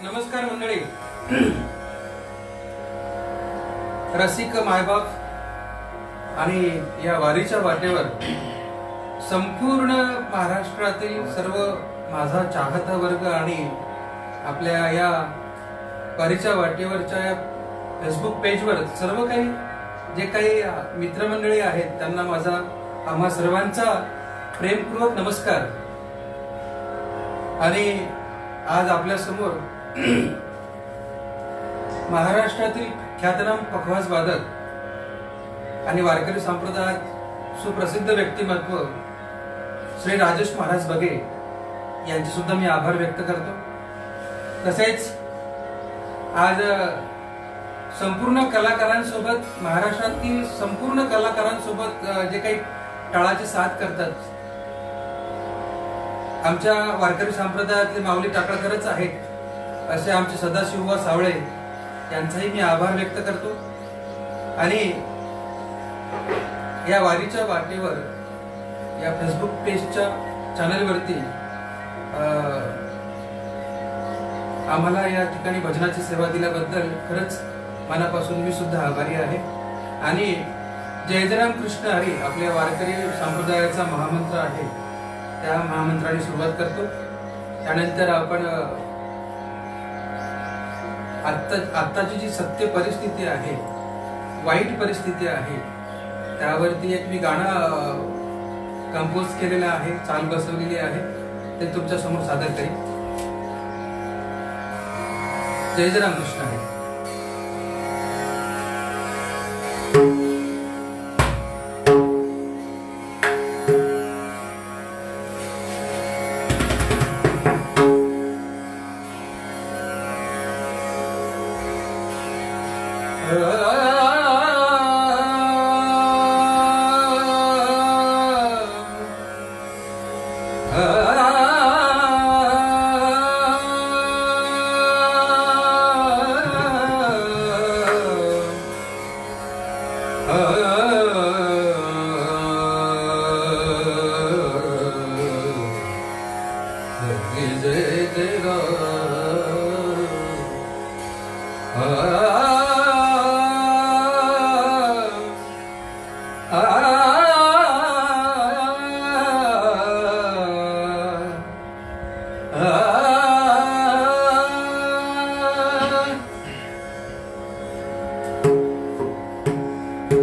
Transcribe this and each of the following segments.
नमस्कार मंडळी. रसिक मायबाप आणि या वारीच्या वाटेवर संपूर्ण महाराष्ट्रातील सर्व माझा चाहता वर्ग आणि आपल्या या वारीच्या वाटेवरच्या या फेसबुक पेजवर सर्व काही जे काही मित्रमंडळी आहेत त्यांना माझा आम्हा सर्वांचा प्रेमपूर्वक नमस्कार. आणि आज आपल्या समोर महाराष्ट्रातील ख्यातनाम पखवाज वादक आणि वारकरी संप्रदायात सुप्रसिद्ध व्यक्तिमत्व श्री राजेश महाराज बगे यांचे सुद्धा मी आभार व्यक्त करतो. तसेच आज संपूर्ण कलाकारांसोबत महाराष्ट्रातील संपूर्ण कलाकारांसोबत जे काही टाळाची साथ करतात आमच्या वारकरी संप्रदायातले माऊली टाकळकरच आहेत असे आमचे सदाशिव सावळे यांचाही मी आभार व्यक्त करतो. आणि या वारीच्या वाटेवर या फेसबुक पेजच्या चॅनलवरती आम्हाला या ठिकाणी भजनाची सेवा दिल्याबद्दल खरंच मनापासून मी सुद्धा आभारी आहे. आणि जय जय राम कृष्ण हरी आपल्या वारकरी संप्रदायाचा महामंत्र आहे, त्या महामंत्राने सुरुवात करतो. त्यानंतर आपण आत्ताची जी सत्य परिस्थिती आहे, वाईट परिस्थिती आहे, त्यावरती एक मी गाणं कंपोज केलेलं आहे, चाल बसवलेली आहे, ते तुमच्या समोर सादर करीन. जय जय राम कृष्ण हरी.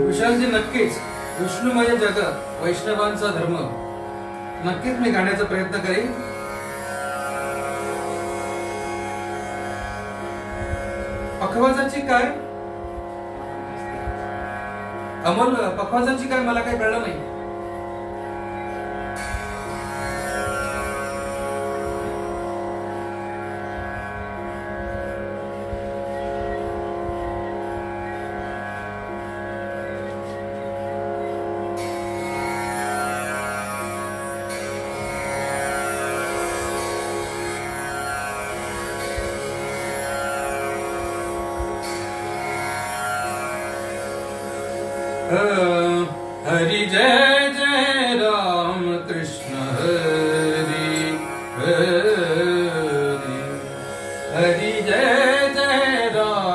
विशालजी, नक्कीच विष्णुमय जग वैष्णवांचा धर्म नक्कीच मी गाण्याचा प्रयत्न करेन. पखवाजाची काय अमोल, पखवाजाची काय मला काही कळलं नाही. हरि जय जय राम कृष्ण हरि हरि, हरि जय जय राम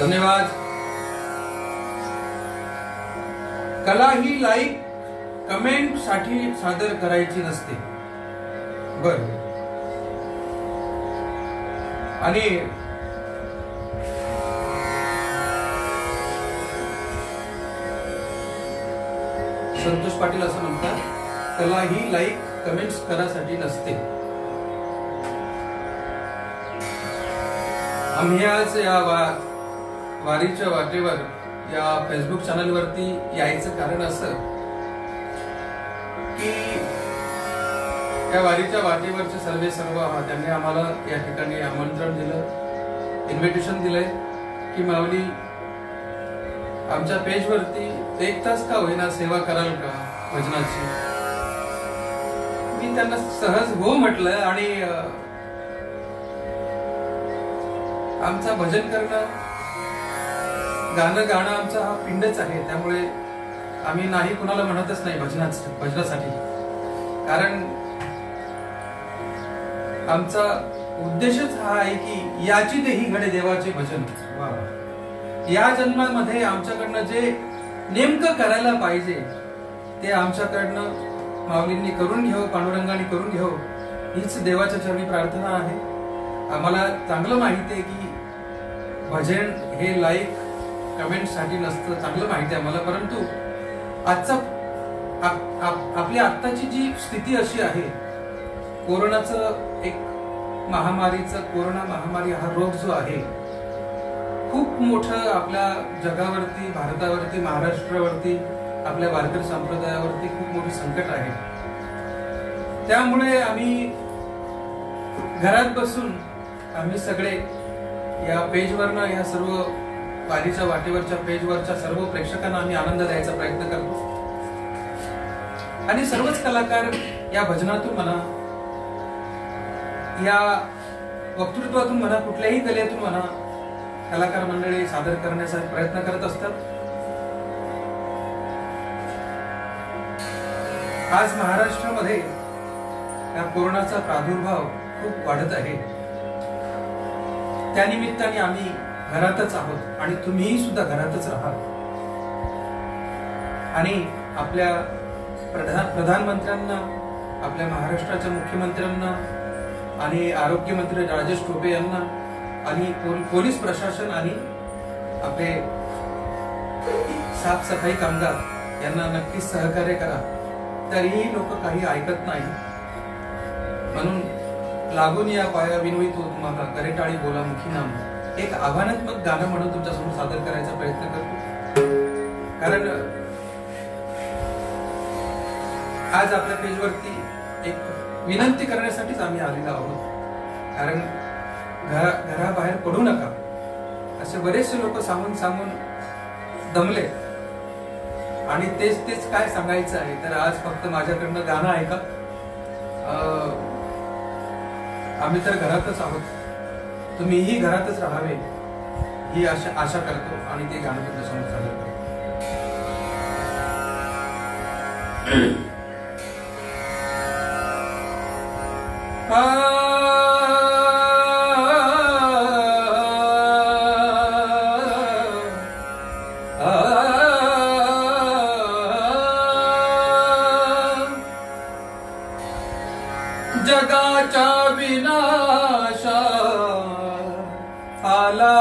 धन्यवाद. कला ही लाईक कमेंट साठी सादर करायची नसते. बर. आणि संतोष पाटील असं म्हणतात, कला ही लाईक कमेंट्स करासाठी नसते. आम्ही आज या वारीच्या वाटेवर या फेसबुक चॅनलवरती यायचं कारण असं की या वारीच्या वाटेवरचे सर्व त्यांनी आम्हाला या ठिकाणी आमंत्रण दिलं, इन्व्हिटेशन दिलंय की माऊली आमच्या पेजवरती 1 तास का होईना सेवा कराल का भजनाची. मी त्यांना सहज हो म्हटलं. आणि आमचा भजन करणं, गाणं गाणं आमचा हा पिंडच आहे. त्यामुळे आम्ही नाही कुणाला म्हणतच नाही भजनासाठी. कारण आमचा उद्देशच हा आहे की याची देही घडे देवाचे भजन. या जन्मामध्ये आमच्याकडनं जे नेमकं करायला पाहिजे ते आमच्याकडनं माऊलींनी करून घ्यावं, पांडुरंगाने करून घ्यावं, हीच देवाच्या चरणी प्रार्थना आहे. आम्हाला चांगलं माहिती आहे की भजन हे लाईक कमेंट साठी नसतं, चांगलं माहिती आहे आम्हाला. परंतु आजचा आपली आत्ताची जी स्थिती अशी आहे, कोरोनाचं एक कोरोना महामारी हा रोग जो आहे खूप मोठं आपल्या जगावरती, भारतावरती, महाराष्ट्रावरती, आपल्या वारकरी संप्रदायावरती खूप मोठं संकट आहे. त्यामुळे आम्ही घरात बसून आम्ही सगळे या पेजवरनं, या सर्व वारीच्या वाटेवरच्या पेजवरच्या सर्व प्रेक्षकांना आम्ही आनंद द्यायचा प्रयत्न करतो. आणि सर्वच कलाकार या भजनातून म्हणा, या वक्तृत्वातून म्हणा, कुठल्याही कलेतून म्हणा, कलाकार मंडळी सादर करण्याचा प्रयत्न करत असतात. आज महाराष्ट्रामध्ये या कोरोनाचा प्रादुर्भाव खूप वाढत आहे. त्यानिमित्ताने आम्ही घरातच आहोत आणि तुम्हीही सुद्धा घरातच राहा. आणि आपल्या प्रधानमंत्र्यांना, आपल्या महाराष्ट्राच्या मुख्यमंत्र्यांना आणि आरोग्यमंत्री राजेश टोपे यांना आणि पोलीस प्रशासन आणि आपले साफसफाई कामगार यांना नक्कीच सहकार्य करा. तरीही लोक काही ऐकत नाही. म्हणून लागून या पाया विनवितो तुम्हाला, करेटाळी बोला मुखी नाम, एक आव्हानात्मक गाणं म्हणून तुमच्यासमोर सादर करायचा प्रयत्न करतो. कारण आज आपल्या पेजवरती एक विनंती करण्यासाठीच आम्ही आलेलो आहोत. कारण घराबाहेर पडू नका असे बरेचसे लोक सांगून दमले. आणि तेच काय सांगायचं आहे. तर आज फक्त माझ्याकडनं गाणं ऐका. आम्ही तर घरातच आहोत, तुम्हीही घरातच राहावे ही आशा करतो आणि ते गाणं तुमच्यासमोर सादर करतो. जगाच्या विनाशा आला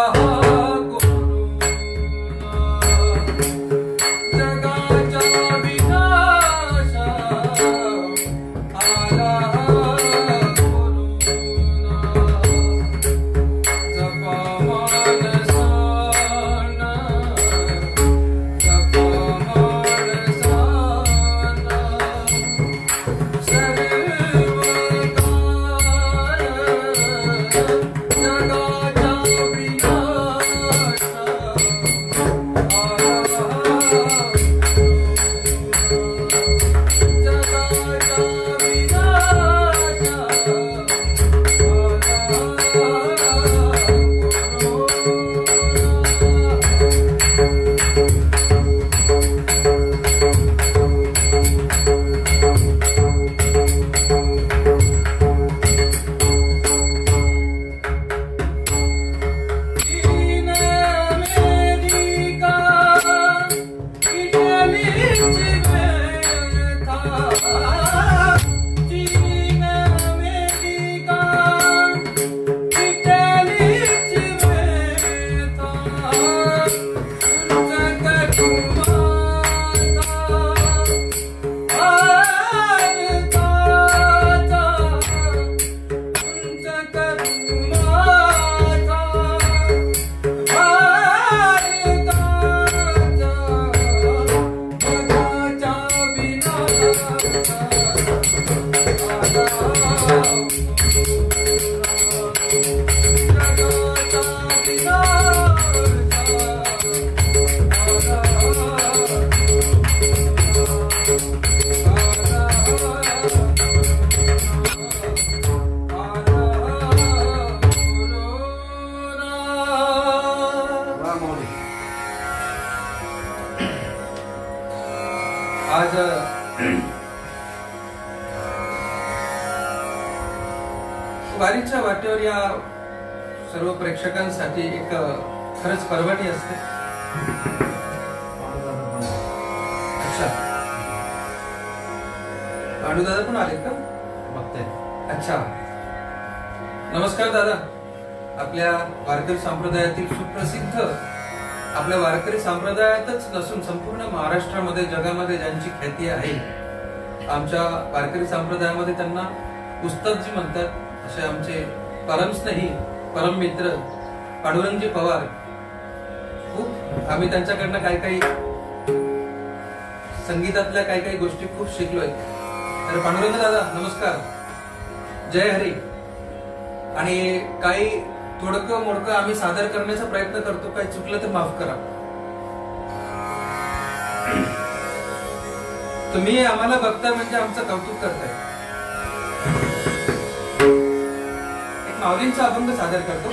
वारीच्या वाटेवर या सर्व प्रेक्षकांसाठी एक खरंच पर्वणी असते. अच्छा, पांडुदादा पण आलेत का? बघताय. अच्छा, नमस्कार दादा. आपल्या वारकरी संप्रदायातील सुप्रसिद्ध, आपल्या वारकरी संप्रदायातच नसून संपूर्ण महाराष्ट्रामध्ये, जगामध्ये ज्यांची ख्याती आहे, आमच्या वारकरी संप्रदायामध्ये त्यांना उस्तादजी म्हणतात, असे आमचे परमस्नेही, परम मित्र पांडुरंगजी पवार. खूप आम्ही त्यांच्याकडनं काही संगीतातल्या काही गोष्टी खूप शिकलोय. तर पांडुरंग दादा नमस्कार, जय हरी. आणि काही थोडकं मोडकं आम्ही सादर करण्याचा प्रयत्न करतो, काही चुकलं तर माफ करा. तुम्ही आम्हाला बघताय म्हणजे आमचं कौतुक करताय. एक माऊलींचा अभंग सादर करतो.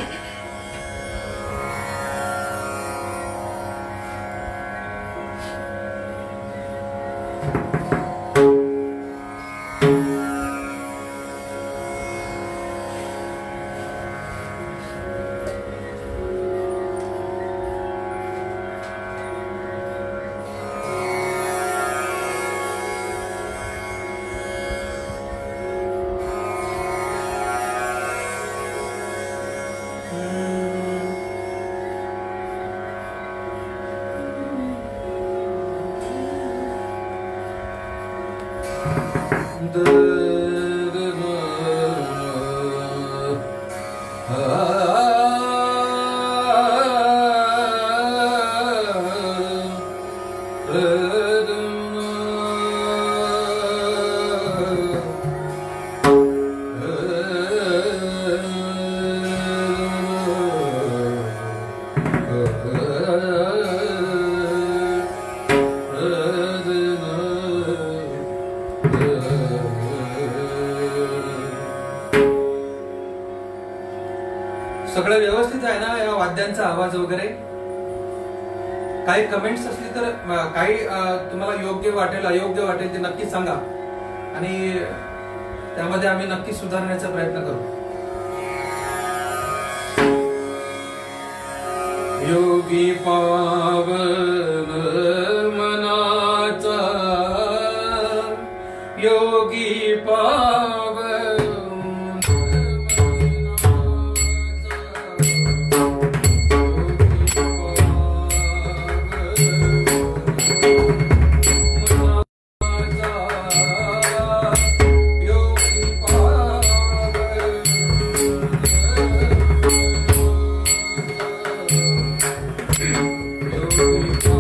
सगळं व्यवस्थित आहे ना? या वाद्यांचा आवाज वगैरे? काही कमेंट्स असली तर, काही तुम्हाला योग्य वाटेल, अयोग्य वाटेल ते नक्की सांगा आणि त्यामध्ये आम्ही नक्की सुधारण्याचा प्रयत्न करू. योगी पावन मनाचा, योगी पावन Thank you.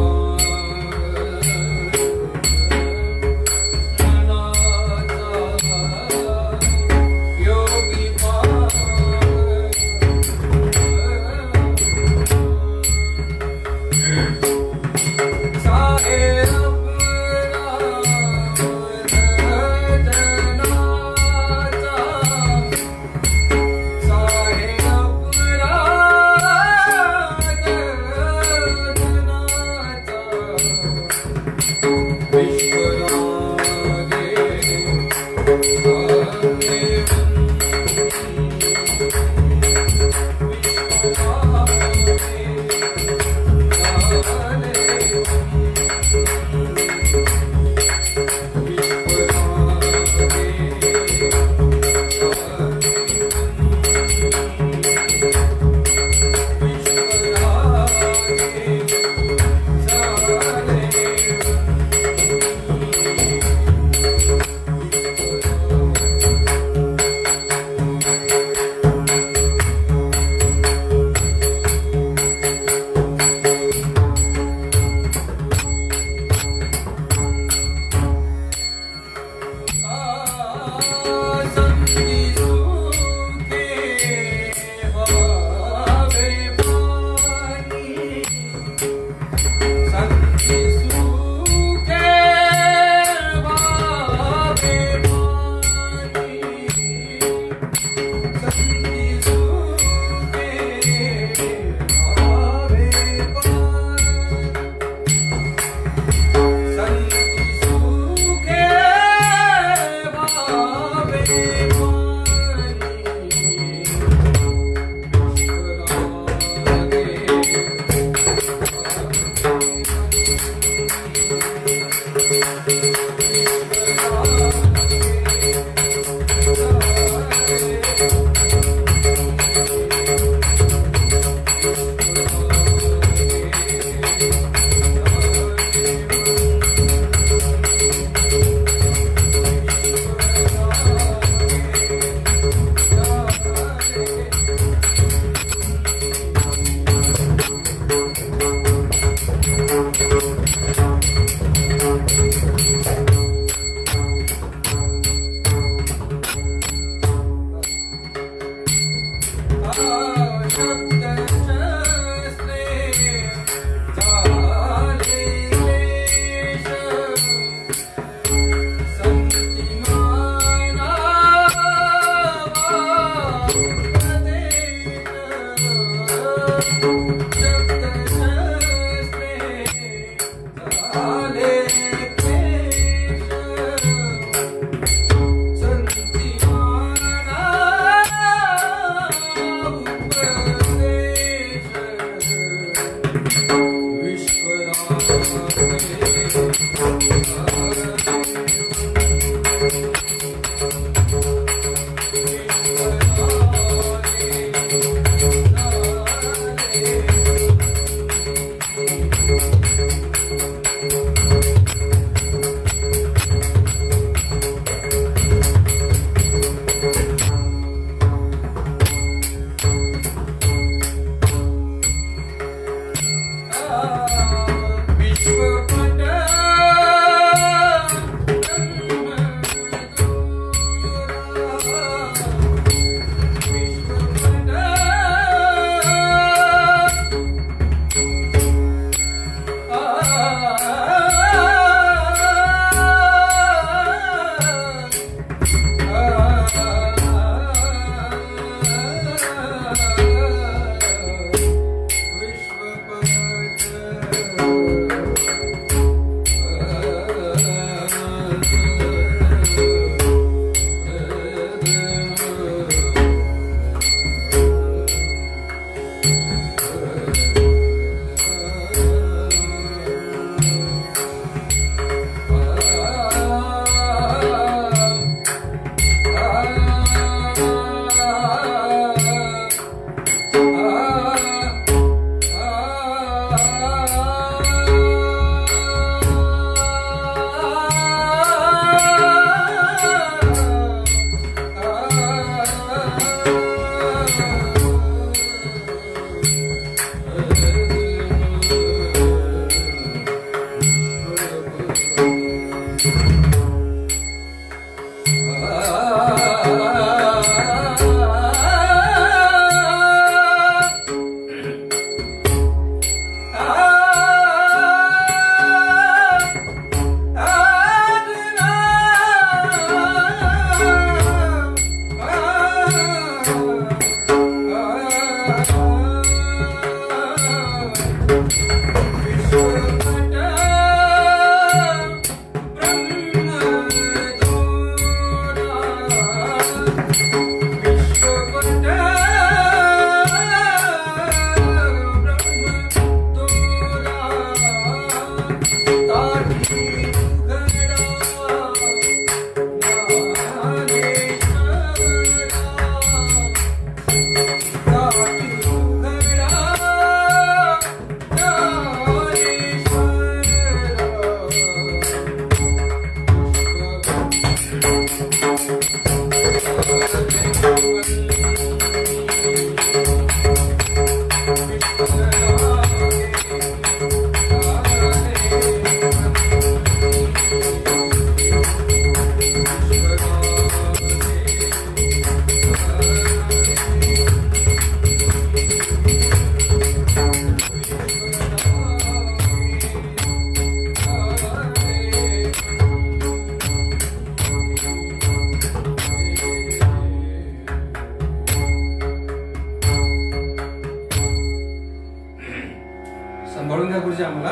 सांभाळून घ्या गुरुजी आम्हाला.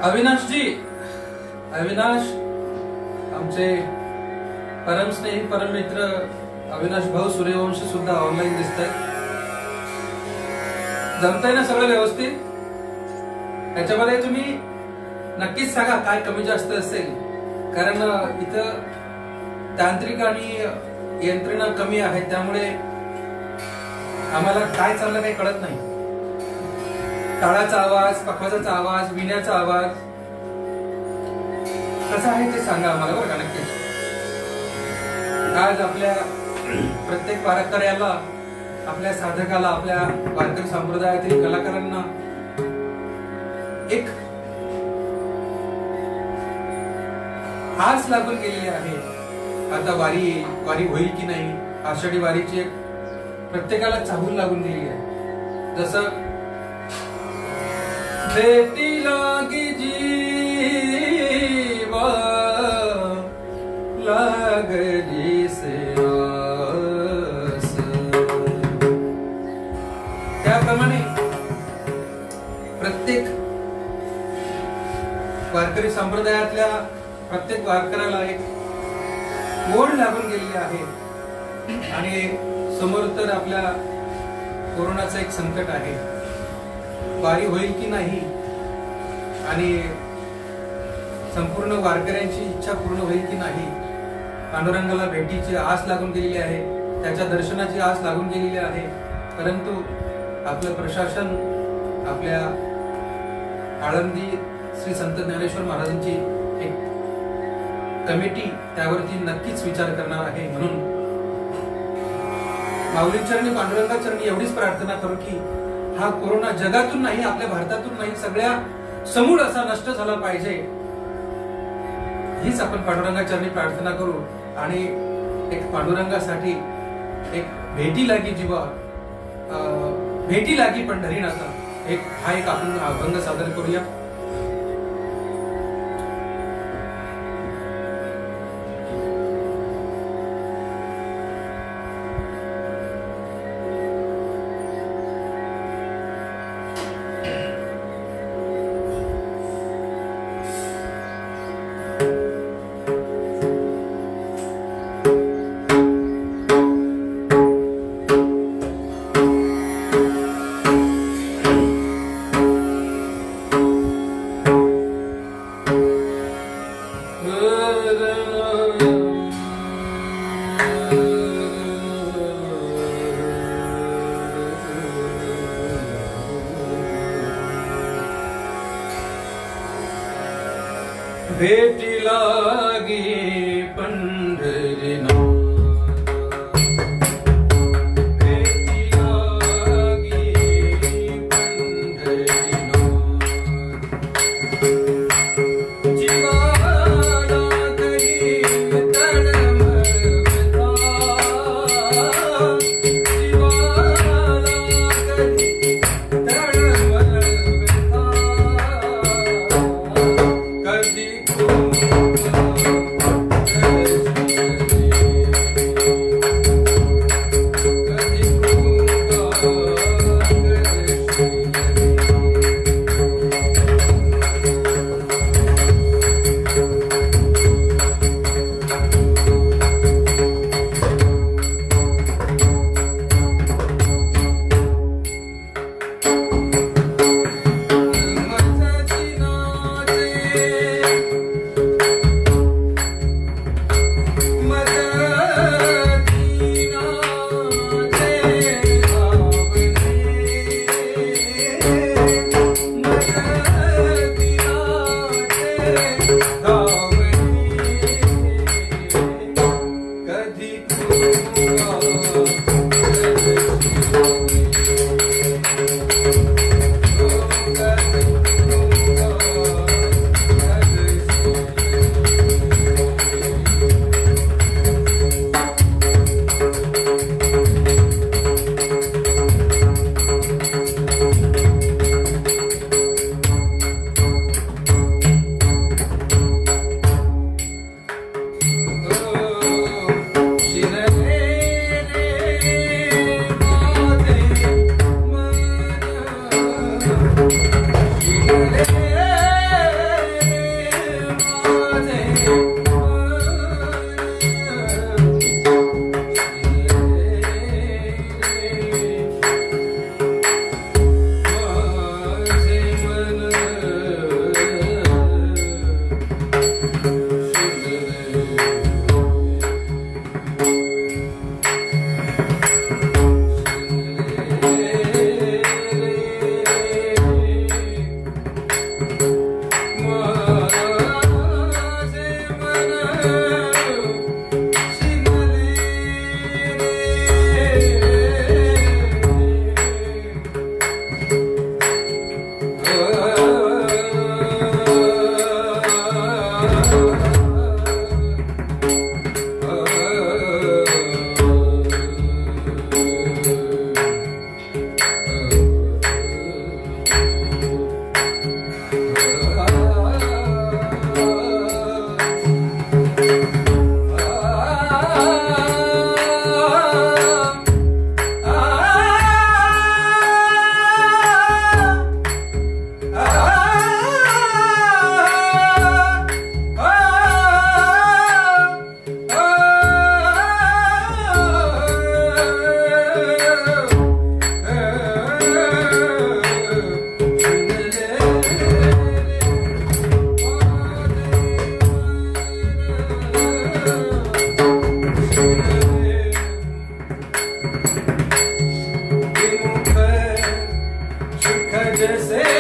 अविनाश जी, अविनाश आमचे परम स्नेही परम मित्र अविनाश भाऊ सूर्यवंशी सुद्धा ऑनलाईन दिसत आहेत. जमतंय ना सगळं व्यवस्थित? त्याच्यामध्ये तुम्ही नक्कीच सांगा काय कमी जास्त असेल, कारण इथं तांत्रिक आणि यंत्रणा कमी आहे, त्यामुळे आम्हाला काय चाललं काही कळत नाही. टाळाचा आवाज, पखवाजाचा आवाज, विण्याचा आवाज कसा आहे ते सांगा आम्हाला बरं का नक्कीच. आज आपल्या प्रत्येक वारकऱ्याला आपल्या साधकाला, आपल्या वारकरी संप्रदायातील कलाकारांना एक आस लागून गेलेली आहे. आता वारी होईल की नाही, आषाढी वारीची एक प्रत्येकाला चाहूल लागून गेली आहे. जसं भेटी लागी जीवा लागली से आस, त्याप्रमाणे प्रत्येक वारकरी संप्रदायातल्या प्रत्येक वारकऱ्याला एक ओढ लागून गेलेली आहे. आणि समोर तर आपल्या कोरोनाचं एक संकट आहे. वारी होईल की नाही आणि संपूर्ण वारकऱ्यांची इच्छा पूर्ण होईल की नाही, पांडुरंगाला भेटीची आस लागून गेलेली आहे, त्याच्या दर्शनाची आस लागून गेलेली आहे. परंतु आपलं प्रशासन, आपल्या आळंदी श्री संत ज्ञानेश्वर महाराजांची एक कमिटी त्यावरती नक्कीच विचार करणार आहे. म्हणून माऊली चरणी, पांडुरंगा चरणी एवढीच प्रार्थना करू की हा कोरोना जगातून नाही, आपल्या भारतातून नाही, सगळ्या समूळ असा नष्ट झाला पाहिजे, हीच आपण पांडुरंगा चरणी प्रार्थना करू. आणि एक पांडुरंगासाठी एक भेटी लागी जीवा, भेटी लागी पंढरीनाथा, हा एक आपण अभंग सादर करूया. भेटी लागी पंढरीनाथ, भेटी लागी पंढरीनाथ, जीवाला करी तळमळता, जीवाला करी तळमळता, कधी तुझसे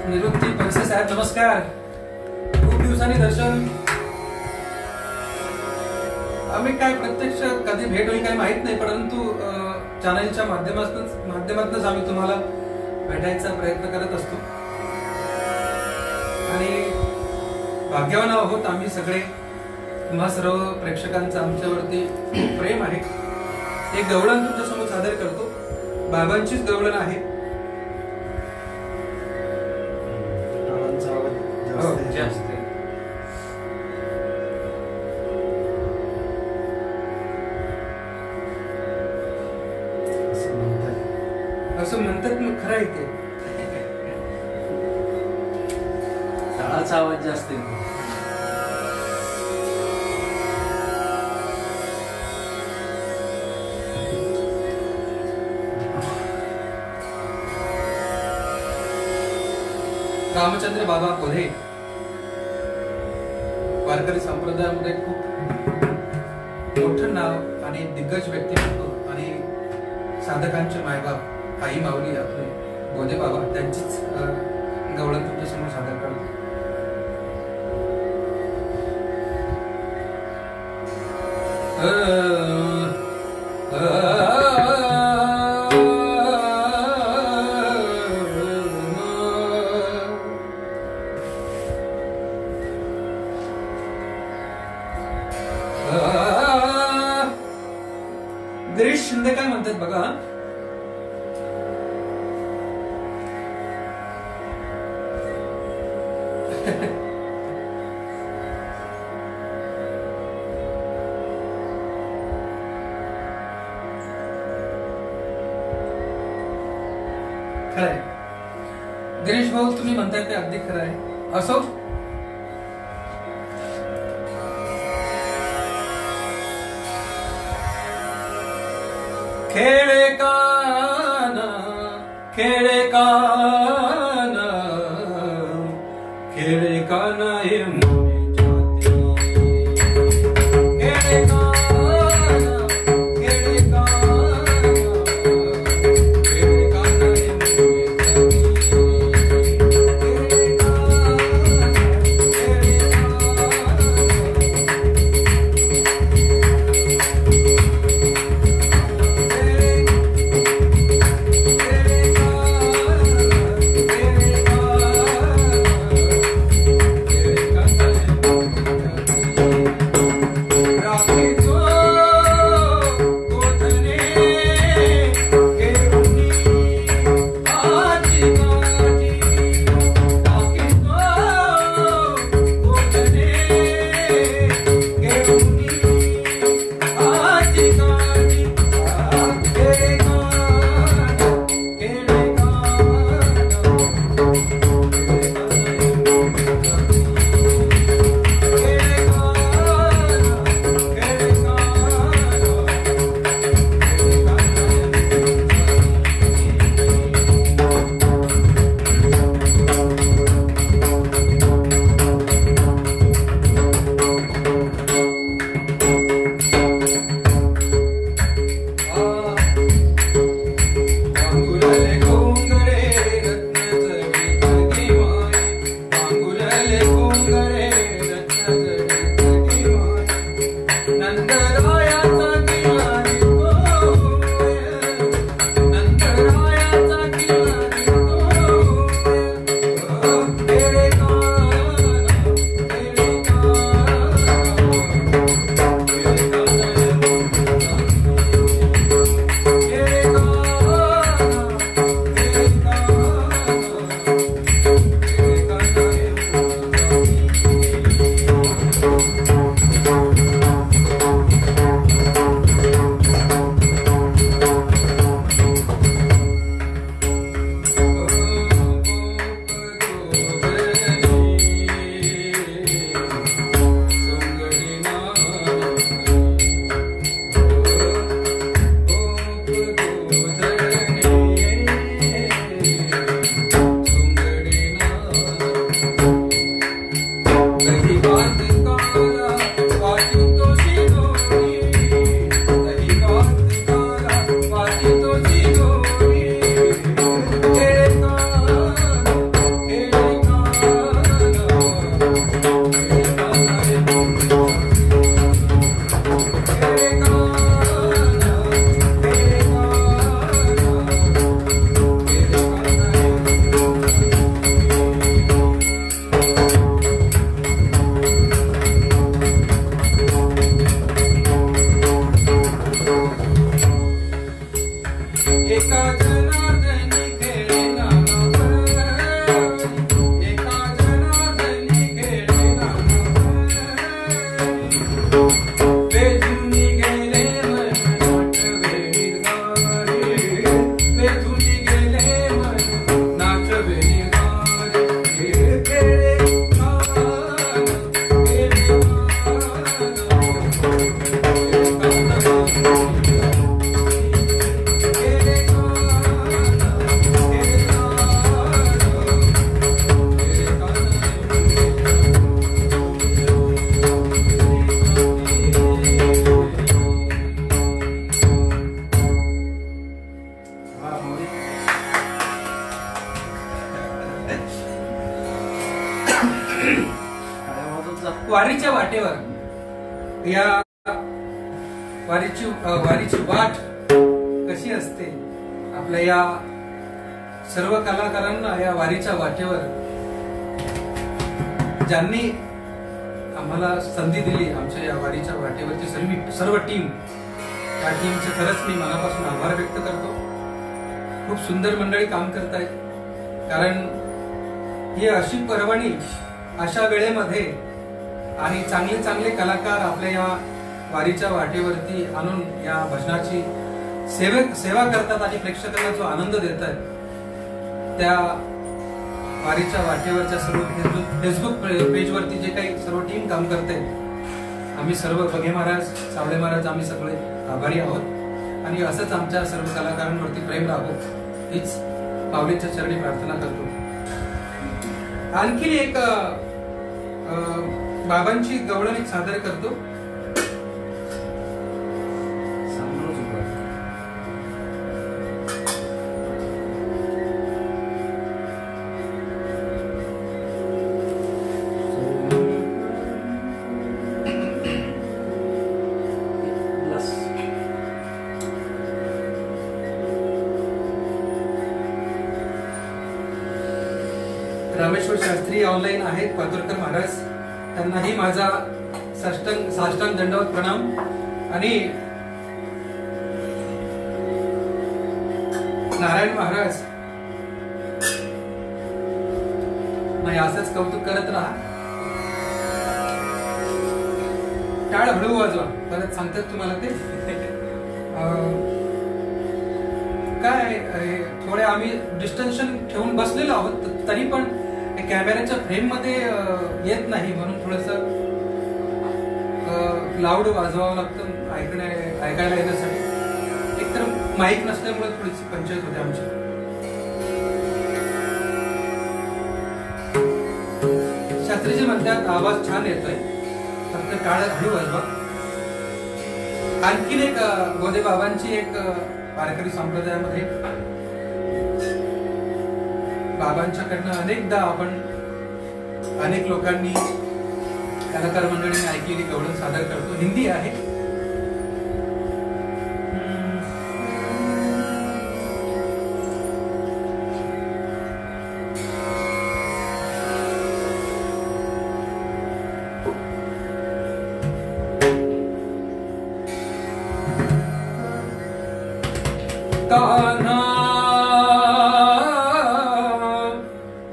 निवृत्ती पैसे साहेब नमस्कार. खूप दिवसांनी दर्शन, आम्ही काय प्रत्यक्ष कधी भेट होईल काही माहित नाही, परंतु चॅनलच्या माध्यमातूनच आम्ही तुम्हाला भेटायचा प्रयत्न करत असतो आणि भाग्यवान आहोत आम्ही सगळे. तुम्हा सर्व प्रेक्षकांचं आमच्यावरती खूप प्रेम आहे. एक गवळण तुमच्यासमोर सादर करतो. बाबांचीच गवळण आहे. जास्त असं म्हणतात, मग खरं आहे ते. तळाचा आवाज जास्त येतो. रामचंद्र बाबा कोल्हे वारकरी संप्रदायामध्ये खूप मोठं नाव आणि दिग्गज व्यक्तिमत्व आणि साधकांचे मायबाप आई माऊली आपले गोदे बाबा त्यांचीच गवळण तुमच्या समोर सादर करतो. गिरीश शिंदे काय म्हणतात बघा. खरंय गिरीश भाऊ, तुम्ही म्हणताय ते अगदी खरं आहे. असो, खेळे काना खेळे काना खेळे काना हे मोरे जाती. खेळे काना खेळे काना खेळे काना हे मोरे जाती. खेळे काना खेळे काना वारीच्या वाटेवर या वारीची वाट कशी असते, आपल्या या सर्व कलाकारांना या वारीच्या वाटेवर ज्यांनी आम्हाला संधी दिली, आमच्या या वारीच्या वाटेवरची सर्व टीम, त्या टीमचे खरंच मी मनापासून आभार व्यक्त करतो. खूप सुंदर मंडळी काम करतायत, कारण ही अशी पर्वणी अशा वेळेमध्ये आणि चांगले चांगले कलाकार आपल्या या वारीच्या वाटेवरती आणून या भजनाची सेवा करतात आणि प्रेक्षकांना जो आनंद देतात, त्या वारीच्या वाटेवरच्या सर्व फेसबुक पेजवरती जे काही सर्व टीम काम करते, आम्ही सर्व बघे महाराज, सावळे महाराज, आम्ही सगळे आभारी आहोत आणि असंच आमच्या सर्व कलाकारांवरती प्रेम राहो हीच माऊलींच्या चरणी प्रार्थना करतो. आणखी एक बाबांची गवळण एक सादर करतो. रामेश्वर शास्त्री ऑनलाईन आहेत, पातुरकर महाराज, त्यांनाही माझा साष्टांग दंडवत प्रणाम. आणि नारायण महाराज, नाही असंच कौतुक करत राहा, टाळ हळू वाजवा, परत सांगतात तुम्हाला ते. काय थोडे आम्ही डिस्टन्शन ठेवून बसलेलो आहोत, तरी पण कॅमेऱ्याच्या फ्रेम मध्ये येत नाही, म्हणून थोडस लाऊड वाजवावं लागतं ऐकायला येण्यासाठी. एकतर माईक नसल्यामुळे थोडीशी पंचायत होते आमची. शास्त्रीजी म्हणतात आवाज छान येतोय, फक्त टाळ हळू वाजवा. आणखीन एक गोदे बाबांची एक वारकरी संप्रदायामध्ये बाबांच्याकडनं अनेकदा आपण अनेक लोकांनी कलाकार मंडळींनी ऐकलेली गवळण सादर करतो. हिंदी आहे.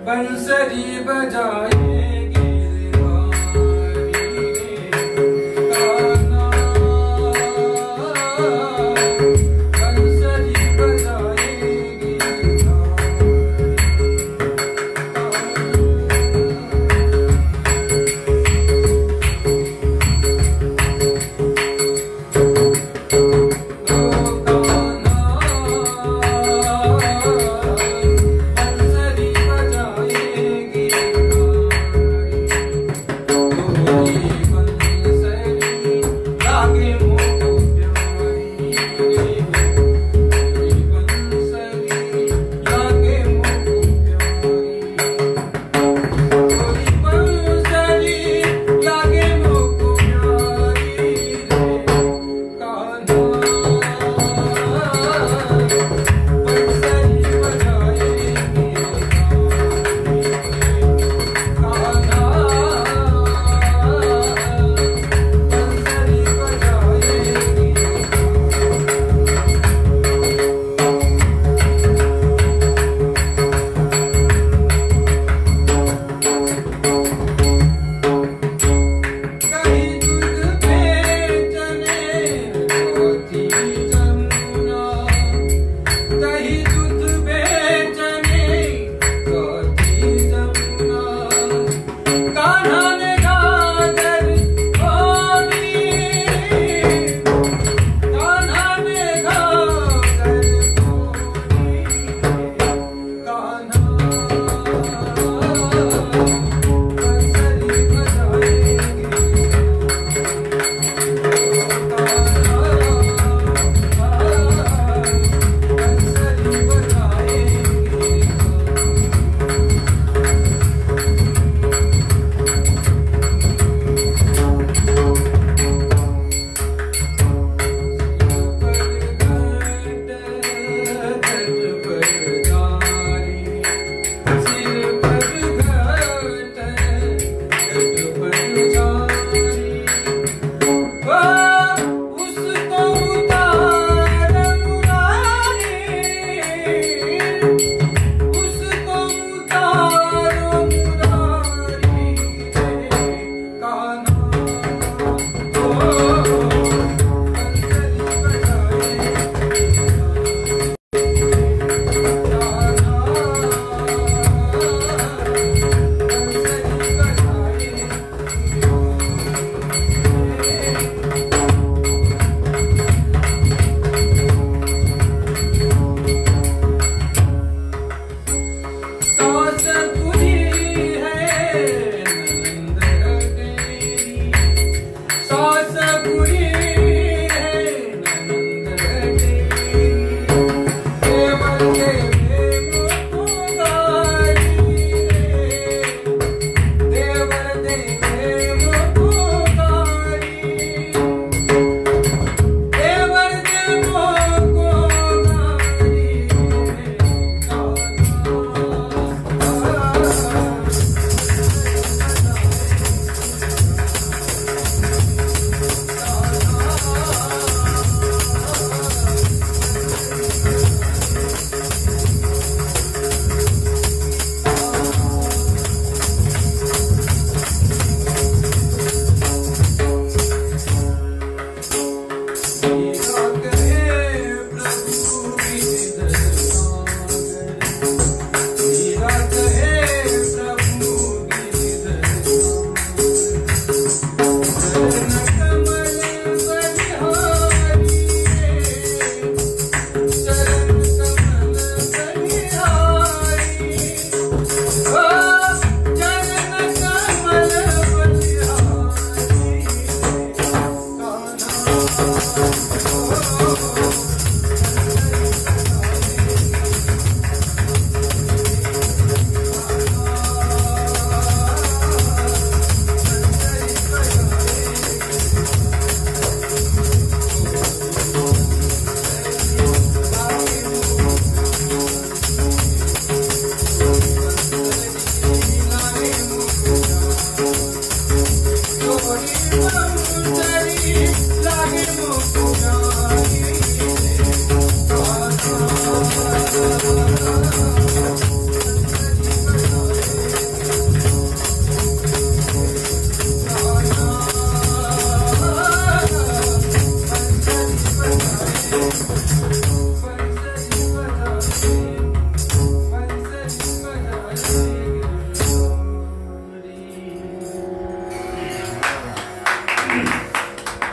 बंसरी बजाएगी बंसरी बजाएगी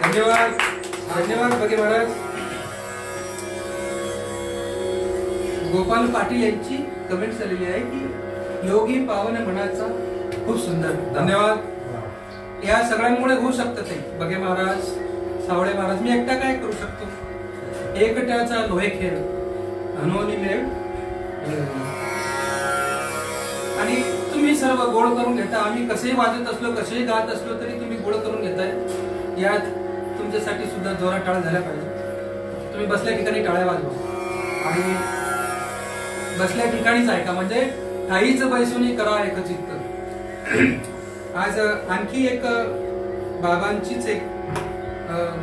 धन्यवाद धन्यवाद बगे महाराज. गोपाल पाटील यांची कमेंट झालेली आहे की योगी पावन मनाचा खूप सुंदर. धन्यवाद. या सगळ्यांमुळे होऊ शकतं ते. बगे महाराज, सावळे महाराज, मी एकटा काय करू शकतो? एकट्याचा लोहे खेळ अनोनी मेळ. आणि तुम्ही सर्व गोळ करून घेता. आम्ही कसेही वाजत असलो, कसेही गात असलो तरी तुम्ही गोळ करून घेताय. यात तुमच्यासाठी सुद्धा जोरात टाळ झाल्या पाहिजे. तुम्ही बसल्या ठिकाणी टाळ्या वाजवा आणि बसल्या ठिकाणीच ऐका. म्हणजे काहीच बैसुनी करा एकचित्त. आज आणखी एक बाबांचीच एक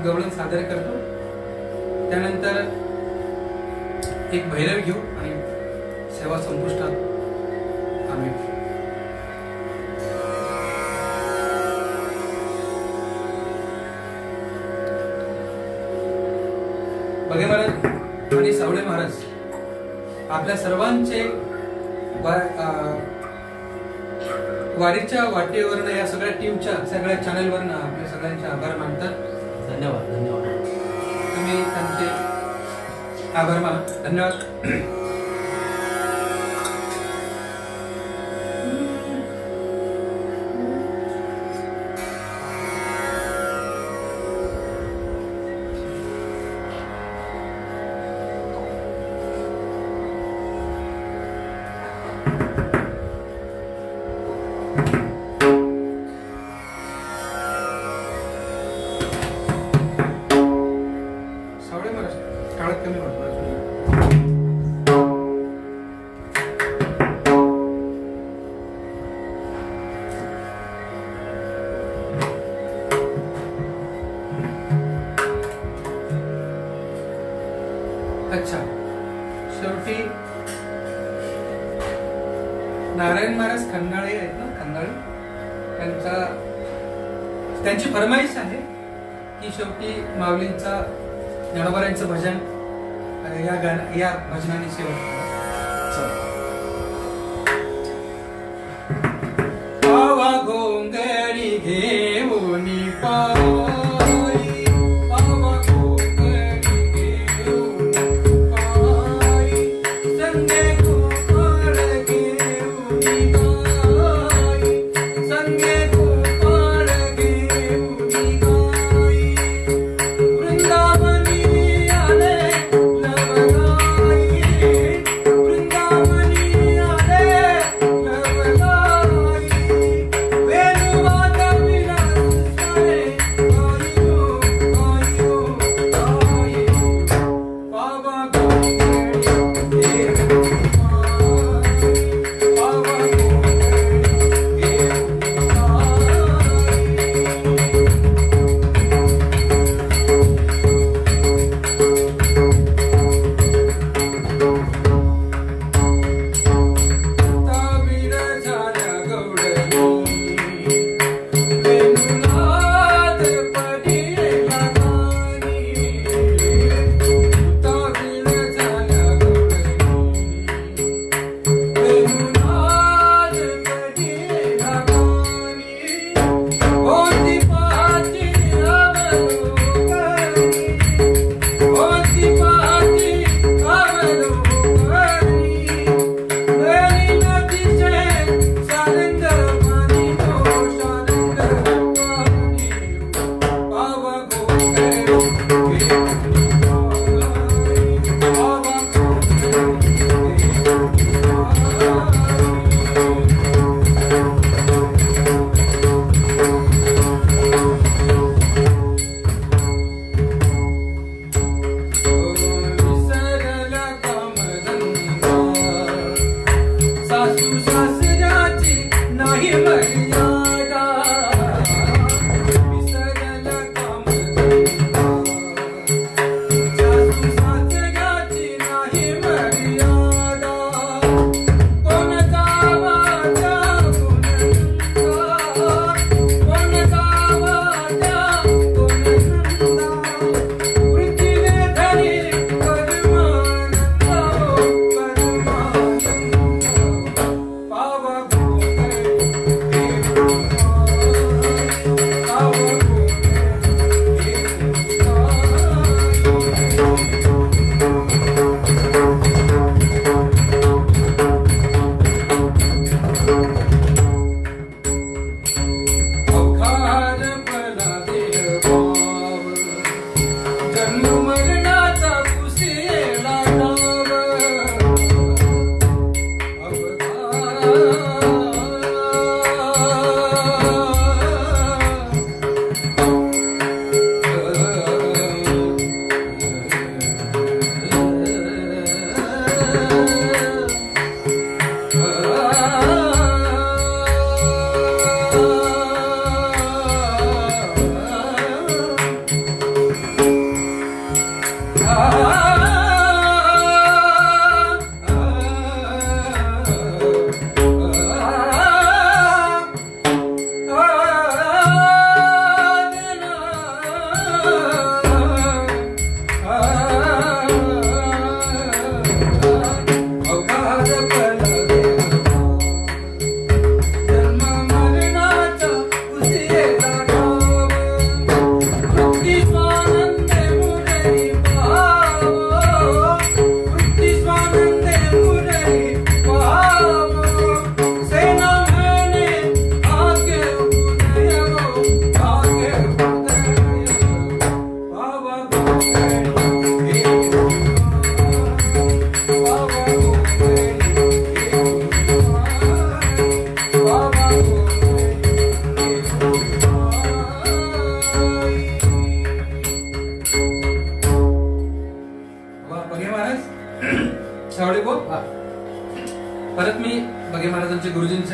गवळण सादर करतो. त्यानंतर एक भैरव घेऊ आणि सेवा संपुष्टात आम्ही. बगे महाराज आणि सावळे महाराज, आपल्या सर्वांचे वारीच्या वाटेवरनं, या सगळ्या टीमच्या सगळ्या चॅनलवरनं आपल्या सगळ्यांचे आभार मानतात. धन्यवाद धन्यवाद. तुम्ही त्यांचे आभार माना. धन्यवाद. अच्छा, शेवटी नारायण महाराज खंडाळे आहेत ना, खंडाळे, त्यांची फरमाईश आहे की शेवटी माऊलींचा ज्ञानोबारायांचं भजन या भजनाने शेवट. पावा घोंगडी घेऊन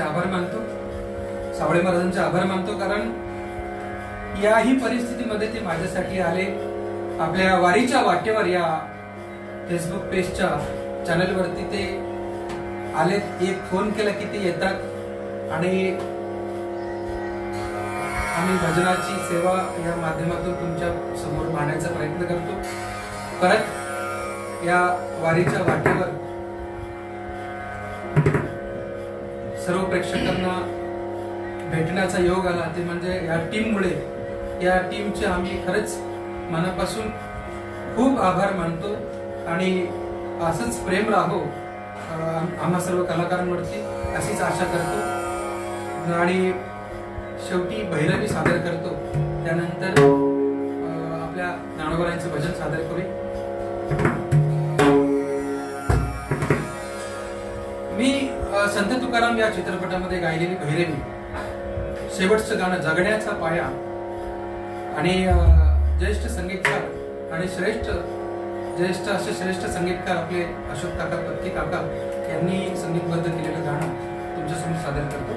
आभार मानतो, सावळे महाराजांचे आभार मानतो, कारण याही परिस्थितीमध्ये ते माझ्यासाठी आले. आपल्या वारीच्या वाटेवर या फेसबुक पेजच्या चॅनलवरती ते आले. एक फोन केला की ते येतात आणि आम्ही भजनाची सेवा या माध्यमातून तुमच्या समोर मांडण्याचा प्रयत्न करतो. परत या वारीच्या वाटेवर सर्व प्रेक्षकांना भेटण्याचा योग आला, ते म्हणजे या टीममुळे. या टीमचे आम्ही खरंच मनापासून खूप आभार मानतो आणि असंच प्रेम राहो आम्हा सर्व कलाकारांवरती, अशीच आशा करतो. आणि शेवटी भैरवी सादर करतो, त्यानंतर आपल्या ज्ञानोबारांचं भजन सादर करू. मी संत तुकाराम या चित्रपटामध्ये गायलेली भैरवी, शेवटचं गाणं जगण्याचा पाया, आणि ज्येष्ठ संगीतकार आणि ज्येष्ठ संगीतकार आपले अशोक काका पत्की काका यांनी संगीतबद्ध केलेलं गाणं तुमच्यासमोर सादर करतो.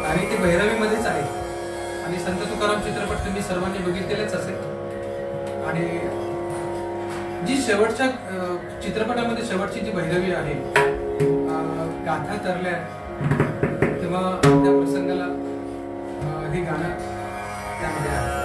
आणि ते भैरवीमध्येच आहे. आणि संत तुकाराम चित्रपट तुम्ही सर्वांनी बघितलेलेच असेल. आणि जी शेवटच्या चित्रपटामध्ये शेवटची जी भैरवी आहे, गाथा तरल्या तेव्हा त्या प्रसंगाला हे गाणं त्यामध्ये आहे.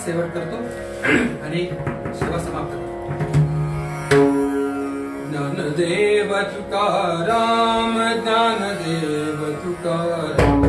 सेवा करतो आणि सेवा समाप्त करतो. ज्ञानदेव तुकाराम, ज्ञानदेव तुकाराम,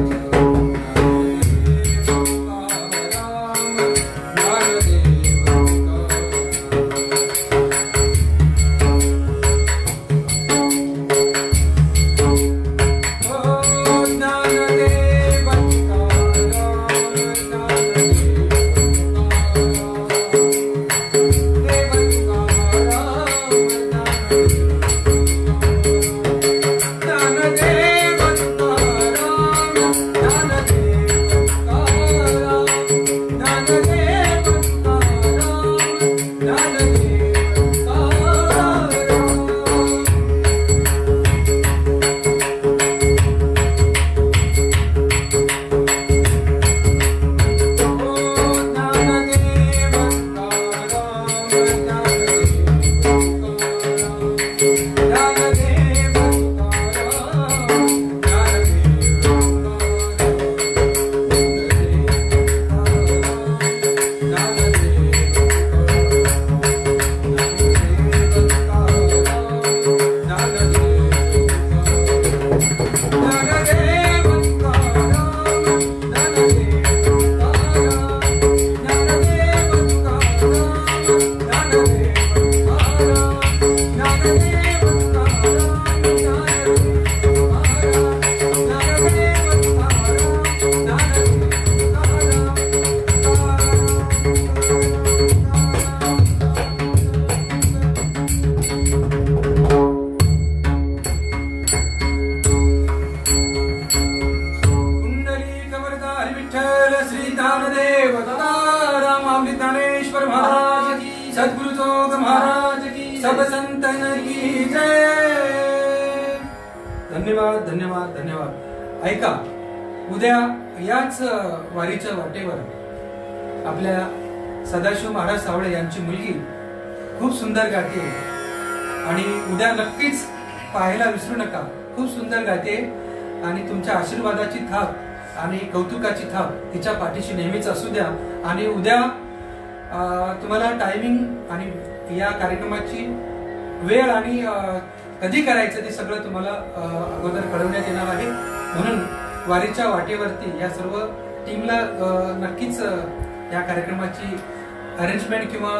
सद्गुरु महाराज की, सब संतन की जय. धन्यवाद धन्यवाद धन्यवाद. ऐका, उद्या याच वारीच्या वाटेवर आपल्या सदाशिव महाराज सावळे यांची मुलगी खूप सुंदर गाते आणि उद्या नक्कीच पाहायला विसरू नका. खूप सुंदर गाते आणि तुमच्या आशीर्वादाची थाप आणि कौतुकाची थाप तिच्या पाठीशी नेहमीच असू द्या. आणि उद्या तुम्हाला टायमिंग आणि या कार्यक्रमाची वेळ आणि कधी करायचं ते सगळं तुम्हाला अगोदर कळवण्यात येणार आहे. म्हणून वारीच्या वाटेवरती या सर्व टीमला नक्कीच या कार्यक्रमाची अरेंजमेंट किंवा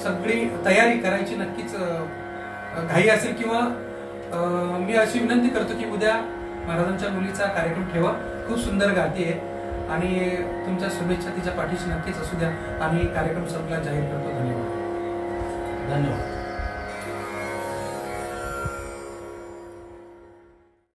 सगळी तयारी करायची नक्कीच घाई असेल किंवा मी अशी विनंती करतो की उद्या महाराजांच्या मुलीचा कार्यक्रम ठेवा. खूप सुंदर गाते आहे आणि तुमच्या शुभेच्छा तिच्या पाठीशी नक्कीच असू द्या. आणि कार्यक्रम संपला जाहीर करतो. धन्यवाद. धन्यवाद.